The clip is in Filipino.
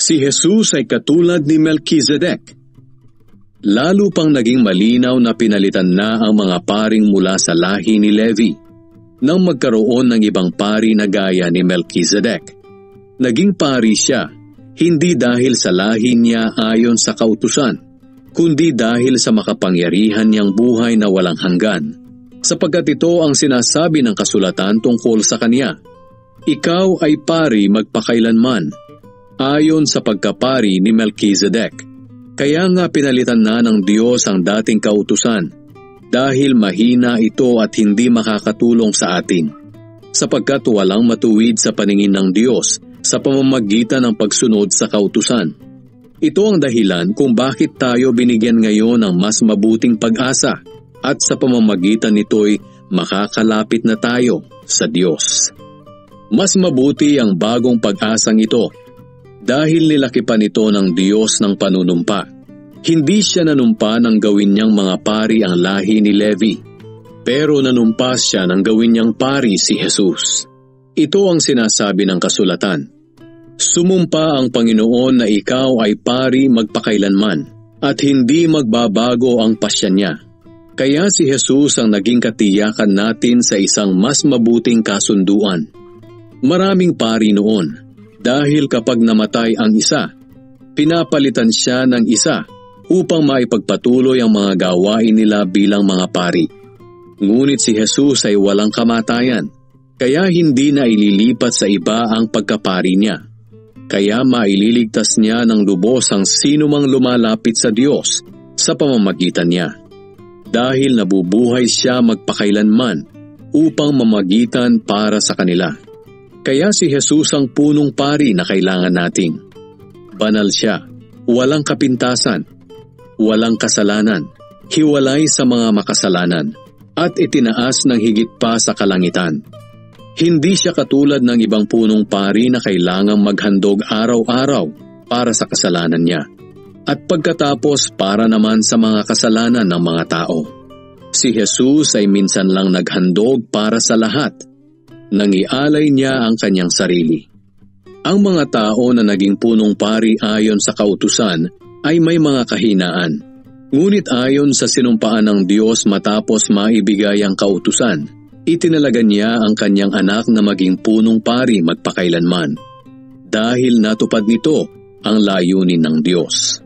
Si Jesus ay katulad ni Melchizedek. Lalo pang naging malinaw na pinalitan na ang mga paring mula sa lahi ni Levi nang magkaroon ng ibang pari na gaya ni Melchizedek. Naging pari siya, hindi dahil sa lahi niya ayon sa kautusan, kundi dahil sa makapangyarihan niyang buhay na walang hanggan, sapagkat ito ang sinasabi ng kasulatan tungkol sa kanya. Ikaw ay pari magpakailanman, ayon sa pagkapari ni Melchizedek. Kaya nga pinalitan na ng Diyos ang dating kautusan, dahil mahina ito at hindi makakatulong sa atin, sapagkat walang matuwid sa paningin ng Diyos sa pamamagitan ng pagsunod sa kautusan. Ito ang dahilan kung bakit tayo binigyan ngayon ng mas mabuting pag-asa, at sa pamamagitan nito'y makakalapit na tayo sa Diyos. Mas mabuti ang bagong pag-asang ito dahil nilakipan ito ng Diyos ng panunumpa. Hindi siya nanumpa ng gawin niyang mga pari ang lahi ni Levi, pero nanumpa siya ng gawin niyang pari si Jesus. Ito ang sinasabi ng kasulatan. Sumumpa ang Panginoon na ikaw ay pari magpakailanman at hindi magbabago ang pasya niya. Kaya si Jesus ang naging katiyakan natin sa isang mas mabuting kasunduan. Maraming pari noon, dahil kapag namatay ang isa, pinapalitan siya ng isa upang maipagpatuloy ang mga gawain nila bilang mga pari. Ngunit si Jesus ay walang kamatayan, kaya hindi na ililipat sa iba ang pagkapari niya. Kaya maililigtas niya ng lubos ang sinumang lumalapit sa Diyos sa pamamagitan niya. Dahil nabubuhay siya magpakailanman upang mamagitan para sa kanila. Kaya si Jesus ang punong pari na kailangan natin. Banal siya, walang kapintasan, walang kasalanan, hiwalay sa mga makasalanan, at itinaas ng higit pa sa kalangitan. Hindi siya katulad ng ibang punong pari na kailangang maghandog araw-araw para sa kasalanan niya, at pagkatapos para naman sa mga kasalanan ng mga tao. Si Jesus ay minsan lang naghandog para sa lahat, nang ialay niya ang kanyang sarili. Ang mga tao na naging punong pari ayon sa kautusan ay may mga kahinaan. Ngunit ayon sa sinumpaan ng Diyos matapos maibigay ang kautusan, itinalaga niya ang kanyang anak na maging punong pari magpakailanman. Dahil natupad nito ang layunin ng Diyos.